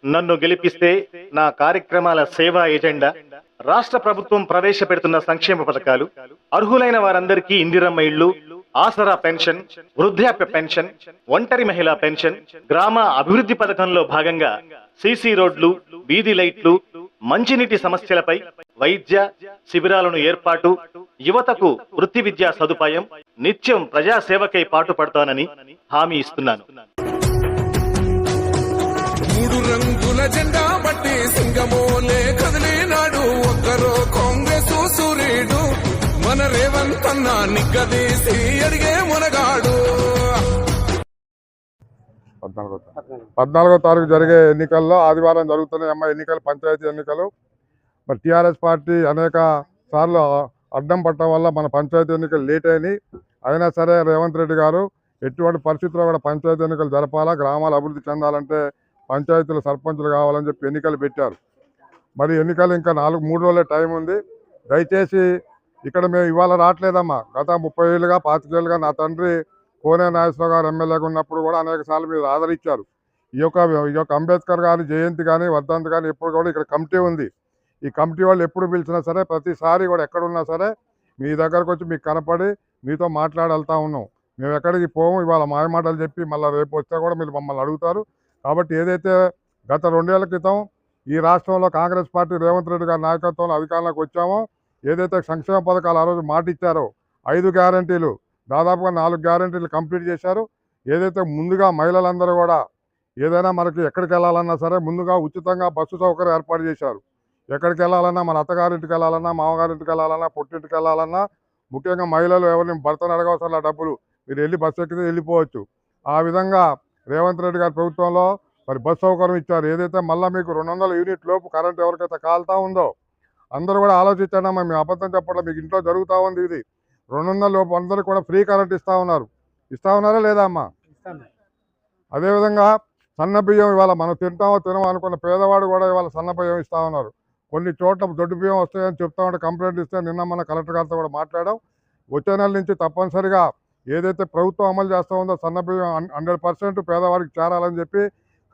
నన్ను గెలిపిస్తే నా కార్యక్రమాల సేవా ఎజెండా, రాష్ట్ర ప్రభుత్వం ప్రవేశపెడుతున్న సంక్షేమ పథకాలు, అర్హులైన వారందరికీ ఇందిరమ్మ ఇళ్లు, ఆసరా పెన్షన్, వృద్ధాప్య పెన్షన్, ఒంటరి మహిళా పెన్షన్, గ్రామ అభివృద్ధి పథకంలో భాగంగా సీసీ రోడ్లు, వీధి లైట్లు, మంచినీటి సమస్యలపై వైద్య శిబిరాలను ఏర్పాటు, యువతకు వృత్తి విద్యా సదుపాయం, నిత్యం ప్రజాసేవకై పాటుపడతానని హామీ ఇస్తున్నాను. మూడు రంగుల జెండా బట్టి సింగమోలే కదిలినాడు ఒక్కరో కాంగ్రెస్ సూర్యుడు మన రేవంత్ అన్న నిగ్గదీసి అడిగే మునగాడు. 14వ తారీఖు జరిగే ఎన్నికల్లో ఆదివారం జరుగుతున్న ఎన్నికలు, పంచాయతీ ఎన్నికలు. మరి టీఆర్ఎస్ పార్టీ అనేక సార్లు అడ్డం పట్టడం వల్ల మన పంచాయతీ ఎన్నికలు లేట్ అయినాయి. అయినా సరే రేవంత్ రెడ్డి గారు ఎటువంటి పరిస్థితుల్లో కూడా పంచాయతీ ఎన్నికలు జరపాలా, గ్రామాలు అభివృద్ధి చెందాలంటే పంచాయతీలు సర్పంచులు కావాలని చెప్పి ఎన్నికలు పెట్టారు. మరి ఎన్నికలు ఇంకా 3 రోజులే టైం ఉంది. దయచేసి ఇక్కడ మేము ఇవాళ రావట్లేదమ్మా. గత 30 ఏళ్ళుగా 25 ఏళ్ళుగా నా తండ్రి కోనే నాగేశ్వరరావు గారు ఎమ్మెల్యేగా ఉన్నప్పుడు కూడా అనేక సార్లు మీరు ఆదరించారు. ఈ యొక్క అంబేద్కర్ గారి జయంతి కానీ వర్ధంతి కానీ ఎప్పుడు కూడా ఇక్కడ కమిటీ ఉంది. ఈ కమిటీ వాళ్ళు ఎప్పుడు పిలిచినా సరే ప్రతిసారి కూడా ఎక్కడున్నా సరే మీ దగ్గరకు వచ్చి మీకు కనపడి మీతో మాట్లాడి వెళ్తూ ఉన్నాం. మేము ఎక్కడికి పోము. ఇవాళ మాయమాటలు చెప్పి మళ్ళీ రేపు వస్తే కూడా మీరు మమ్మల్ని అడుగుతారు. కాబట్టి ఏదైతే గత 2 ఏళ్ల క్రితం ఈ రాష్ట్రంలో కాంగ్రెస్ పార్టీ రేవంత్ రెడ్డి గారి నాయకత్వంలో అధికారంలోకి వచ్చామో, ఏదైతే సంక్షేమ పథకాలు ఆ రోజు మాట ఇచ్చారో 5 గ్యారంటీలు దాదాపుగా 4 గ్యారంటీలు కంప్లీట్ చేశారు. ఏదైతే ముందుగా మహిళలందరూ కూడా ఏదైనా మనకి ఎక్కడికి వెళ్ళాలన్నా సరే ముందుగా ఉచితంగా బస్సు సౌకర్యం ఏర్పాటు చేశారు. ఎక్కడికి వెళ్ళాలన్నా, మన అత్తగారింటికి వెళ్ళాలన్నా, మామగారింటికి వెళ్ళాలన్నా, పుట్టింటికి వెళ్ళాలన్నా, ముఖ్యంగా మహిళలు ఎవరిని భర్తను అడగవసరం డబ్బులు మీరు వెళ్ళి బస్సు ఎక్కితే వెళ్ళిపోవచ్చు. ఆ విధంగా రేవంత్ రెడ్డి గారి ప్రభుత్వంలో మరి బస్సు సౌకర్యం ఇచ్చారు. ఏదైతే మళ్ళీ మీకు 200 యూనిట్ లోపు కరెంట్ ఎవరికైతే కాలుతా ఉందో అందరూ కూడా ఆలోచించండి. మేము అబద్ధం చెప్పడం మీకు ఇంట్లో జరుగుతూ ఉంది. ఇది 200 లోపు అందరూ కూడా ఫ్రీ కరెంట్ ఇస్తూ ఉన్నారా లేదా అమ్మా? అదేవిధంగా సన్న బియ్యం ఇవాళ మనం తినమో అనుకున్న పేదవాడు కూడా ఇవాళ సన్న బియ్యం ఇస్తూ ఉన్నారు. కొన్ని చోట్ల దొడ్డు బియ్యం వస్తాయని చెప్తా ఉంటే కంప్లైంట్ ఇస్తే నిన్న మన కలెక్టర్ గారితో కూడా మాట్లాడాం. వచ్చే నెల నుంచి తప్పనిసరిగా ఏదైతే ప్రభుత్వం అమలు చేస్తూ ఉందో సన్న బియ్యం 100% పేదవారికి చేరాలని చెప్పి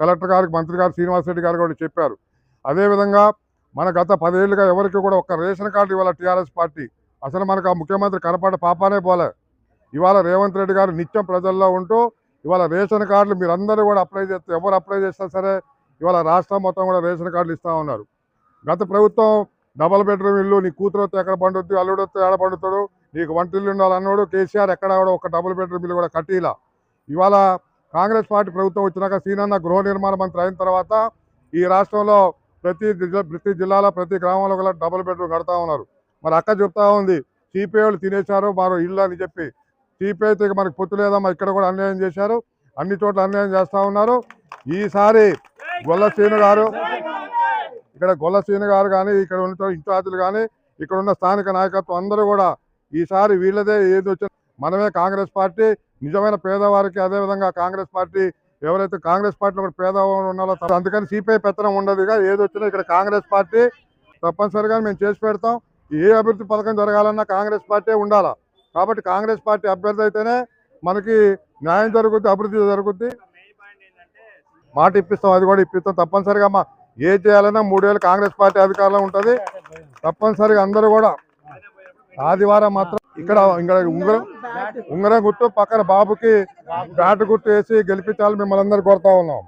కలెక్టర్ గారికి, మంత్రి గారు శ్రీనివాస్ రెడ్డి గారు కూడా చెప్పారు. అదేవిధంగా మన గత 10 ఏళ్ళుగా ఎవరికి కూడా ఒక్క రేషన్ కార్డు ఇవాళ టీఆర్ఎస్ పార్టీ అసలు మనకు ఆ ముఖ్యమంత్రి కనపడ పాపానే పోలే. ఇవాళ రేవంత్ రెడ్డి గారు నిత్యం ప్రజల్లో ఉంటూ ఇవాళ రేషన్ కార్డులు మీరందరూ కూడా అప్లై చేస్తే ఎవరు అప్లై చేసినా సరే ఇవాళ రాష్ట్రం మొత్తం కూడా రేషన్ కార్డులు ఇస్తూ ఉన్నారు. గత ప్రభుత్వం డబల్ బెడ్రూమ్ ఇల్లు, నీ కూతురుతో ఎక్కడ పండుద్ది, అల్లుడితో ఎక్కడ పండుతాడు, నీకు వంటిల్లు ఉండాలి అన్నాడు. కేసీఆర్ ఎక్కడ కూడా ఒక డబుల్ బెడ్రూమ్ ఇల్లు కూడా కట్టిలా. ఇవాళ కాంగ్రెస్ పార్టీ ప్రభుత్వం వచ్చినాక సీనన్న గృహ నిర్మాణ మంత్రి అయిన తర్వాత ఈ రాష్ట్రంలో ప్రతి జిల్లాలో ప్రతి గ్రామంలో కూడా డబుల్ బెడ్రూమ్ కడతా ఉన్నారు. మరి అక్క చెప్తా ఉంది సిపిఐ వాళ్ళు తినేశారు మరో ఇల్లు అని చెప్పి. సిపిఐ అయితే మనకు పొత్తు లేదమ్మా, ఇక్కడ కూడా అన్యాయం చేశారు, అన్ని చోట్ల అన్యాయం చేస్తూ ఉన్నారు. ఈసారి గొల్ల శ్రీను గారు కానీ ఇక్కడ ఉన్న ఇన్ఛార్జీలు కానీ ఇక్కడ ఉన్న స్థానిక నాయకత్వం అందరూ కూడా ఈసారి వీళ్ళదే ఏది వచ్చిన మనమే కాంగ్రెస్ పార్టీ నిజమైన పేదవారికి. అదేవిధంగా కాంగ్రెస్ పార్టీ ఎవరైతే కాంగ్రెస్ పార్టీలో కూడా పేదవారు ఉన్నారో అందుకని సిపిఐ పెత్తనం ఉండదుగా. ఏది వచ్చినా ఇక్కడ కాంగ్రెస్ పార్టీ తప్పనిసరిగా మేము చేసి పెడతాం. ఏ అభివృద్ధి పథకం జరగాలన్నా కాంగ్రెస్ పార్టీ ఉండాలా. కాబట్టి కాంగ్రెస్ పార్టీ అభ్యర్థి అయితేనే మనకి న్యాయం జరుగుద్ది, అభివృద్ధి జరుగుద్ది. మాట ఇప్పిస్తాం, అది కూడా ఇప్పిస్తాం తప్పనిసరిగా. ఏ చేయాలన్నా 3 ఏళ్ళు కాంగ్రెస్ పార్టీ అధికారంలో ఉంటుంది. తప్పనిసరిగా అందరూ కూడా ఆదివారం మాత్రం ఇక్కడ ఉంగరం గుర్తు పక్కన బాబుకి బ్యాట్ గుర్తు వేసి గెలిపించాలని మిమ్మల్ని అందరూ కోరుతా ఉన్నాం.